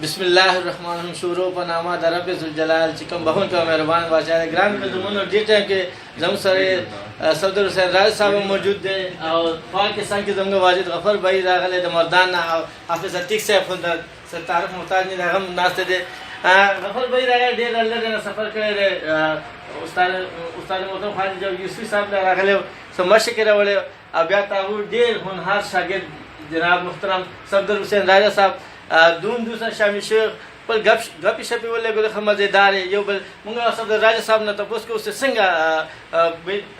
بسم اللہ الرحمن الرحیم. شروع په نامه د رب ذوالجلال چې کوم بخون کا مهربان بادشاہ ګران ملمنو دې ټایم کې زموږ سره صدر حسین راج صاحب موجود دی او پاکستان کې زموږ واجد غفر بھائی راغلی د مردان او حافظ عتیق صاحب د ستارف محتاج نه هغه ناشته دی. غفر بھائی راغلی ډېر لږ نه سفر کړی دی. استاد محترم خالد یوسفی صاحب راغلی سم مشکې راوړی او بیا تاغو ډېر هنرمند شاګرد جناب محترم صدر حسین راج صاحب دون دوسرا شامی شیخ پر گپی شپی ولې ګل خمزیدار یو بل موږ صدر راج صاحب نه تاسو کو څنګه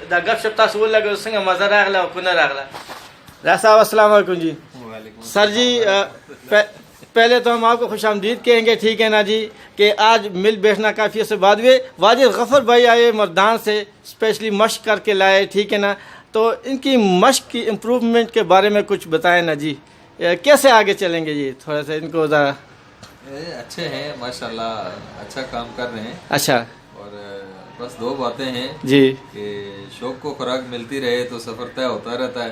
دا گپ شپ تاسو ولګو څنګه مزه راغله او کو نه راغله. راج صاحب السلام علیکم جی. سر جی پہلے تو ہم آپ کو خوش آمدید کہیں گے, ٹھیک ہے نا جی, کہ آج مل بیٹھنا کافی عرصے بعد ہوئے. واجد غفر بھائی آئے مردان سے اسپیشلی مشق کر کے لائے, ٹھیک ہے نا, تو ان کی مشق کی امپروومنٹ کے بارے میں کچھ بتائیں نا جی, کیسے آگے چلیں گے جی, تھوڑا سا ان کو ذرا. اچھے ہیں ماشاءاللہ, اچھا کام کر رہے ہیں. اچھا, اور بس دو باتیں ہیں جی, کہ شوق کو خوراک ملتی رہے تو سفر طے ہوتا رہتا ہے,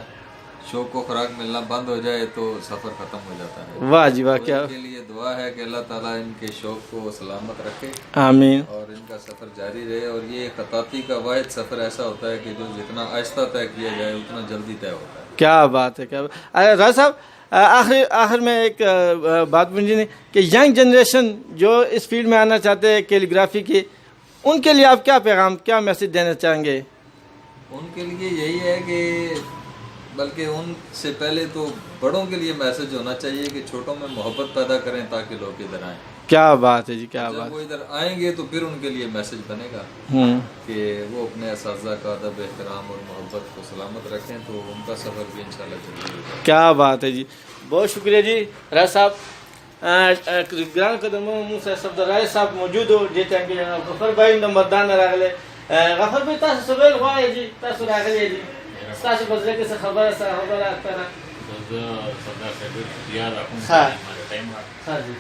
شوق کو خوراک ملنا بند ہو جائے تو سفر ختم ہو جاتا ہے. واہ جی واہ, کیا ان کے لیے دعا ہے کہ اللہ تعالیٰ ان کے شوق کو سلامت رکھے, آمین, اور ان کا سفر جاری رہے. اور یہ خطاطی کا واحد سفر ایسا ہوتا ہے کہ جو جتنا آہستہ طے کیا جائے اتنا جلدی طے ہوتا ہے. کیا بات ہے, کیا بات. راج صاحب آخر میں ایک بات پوچھنی کہ ینگ جنریشن جو اس فیلڈ میں آنا چاہتے ہیں کیلیگرافی کی, ان کے لیے آپ کیا پیغام, کیا میسج دینا چاہیں گے؟ ان کے لیے یہی ہے کہ بلکہ ان سے پہلے تو بڑوں کے لیے میسج ہونا چاہیے کہ چھوٹوں میں محبت پیدا کریں تاکہ لوگ ادھر آئیں. کیا بات ہے جی, کیا بات. جب وہ ادھر آئیں گے تو پھر ان کے لیے میسج بنے گا کہ وہ اپنے اساتذہ کا ادب احترام اور محبت کو سلامت رکھیں, تو ان کا سفر بھی انشاءاللہ جلدی ہوگا. کیا بات ہے جی, بہت شکریہ جی. راج صاحب گران قدموں سے صدر راج صاحب موجود ہو جی, کہ غفر بھائی مردان راغلے. غفر بھائی تاسو سویل غواړئ جی, تاسو راغلی جی, تاسو په زړه کې څه خبره اته نه؟ زه سردار صاحب یاد راکوم ها ټایم ها جی,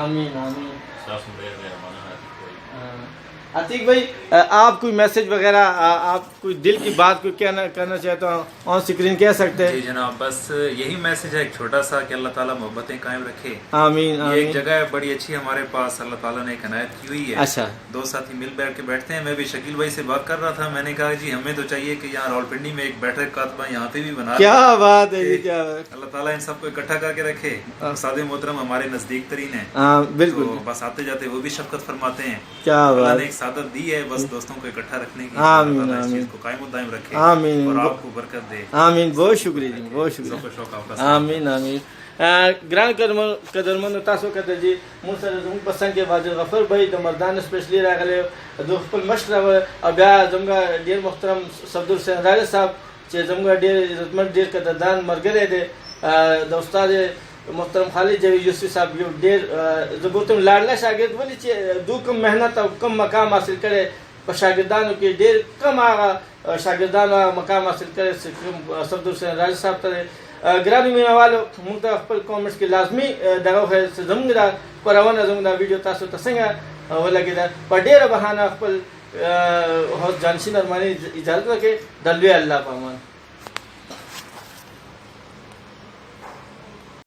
آمین آمین. تاسو ډېر مهربانه کوئ. عتیق بھائی آپ کوئی میسج وغیرہ, آپ کوئی دل کی بات کوئی کرنا چاہتے ہو آن اسکرین کہہ سکتے ہیں؟ جی جناب, بس یہی میسج ہے ایک چھوٹا سا کہ اللہ تعالیٰ محبتیں قائم رکھے. آمین یہ آمین. ایک جگہ ہے بڑی اچھی ہمارے پاس, اللہ تعالیٰ نے ایک عنایت کی ہوئی ہے. اچھا, دو ساتھی مل بیٹھ کے بیٹھتے ہیں. میں بھی شکیل بھائی سے بات کر رہا تھا, میں نے کہا جی ہمیں تو چاہیے کہ یہاں راولپنڈی میں ایک بیٹھک کاتبہ یہاں پہ بھی بنا. کیا بات ہے جی, کیا بات. اللہ تعالیٰ ان سب کو اکٹھا کر کے رکھے. استاد محترم ہمارے نزدیک ترین ہیں, ہاں بالکل, تو بس آتے جاتے وہ بھی شفقت فرماتے ہیں. کیا اللہ بات. نے ایک سعادت دی ہے بس دوستوں کو اکٹھا رکھنے کی. آمین اللہ تعالیٰ اس آمین چیز کو قائم و دائم رکھے, آمین, اور آپ کو برکت دے. آمین. بہت شکریہ جی, بہت سب شکریہ. کو شوق آپ کا. آمین آمین. ګران قدرمنو, تاسو کته جی مون سره زموږ په څنګ کې واجد غفر بھائی د مردان اسپیشلی راغلی, د خپل مشر او بیا زموږ ډېر محترم صدر حسین راج صاحب چې زموږ ډېر عزتمن ډېر قدردان ملګری دی, د استاد محترم خالد یوسفی صاحب یو ډېر زه بولتم لاړله شاګرد, ولې چې دو کوم محنت او کوم مقام حاصل کړی په شاګردانو کې ډېر کم هغه شاګردانو مقام حاصل کړی صدر حسین راج صاحب ته. ګرانو مینه والو, موږ ته خپل کومنټس کې لازمي دغه وښیه چې زموږ دا خپرونه زموږ دا ویډیو تاسو ته څنګه ولګېده. په ډېره بهانه خپل هوس جانشین ارماني اجازت وکړئ. د لوی الله په امان.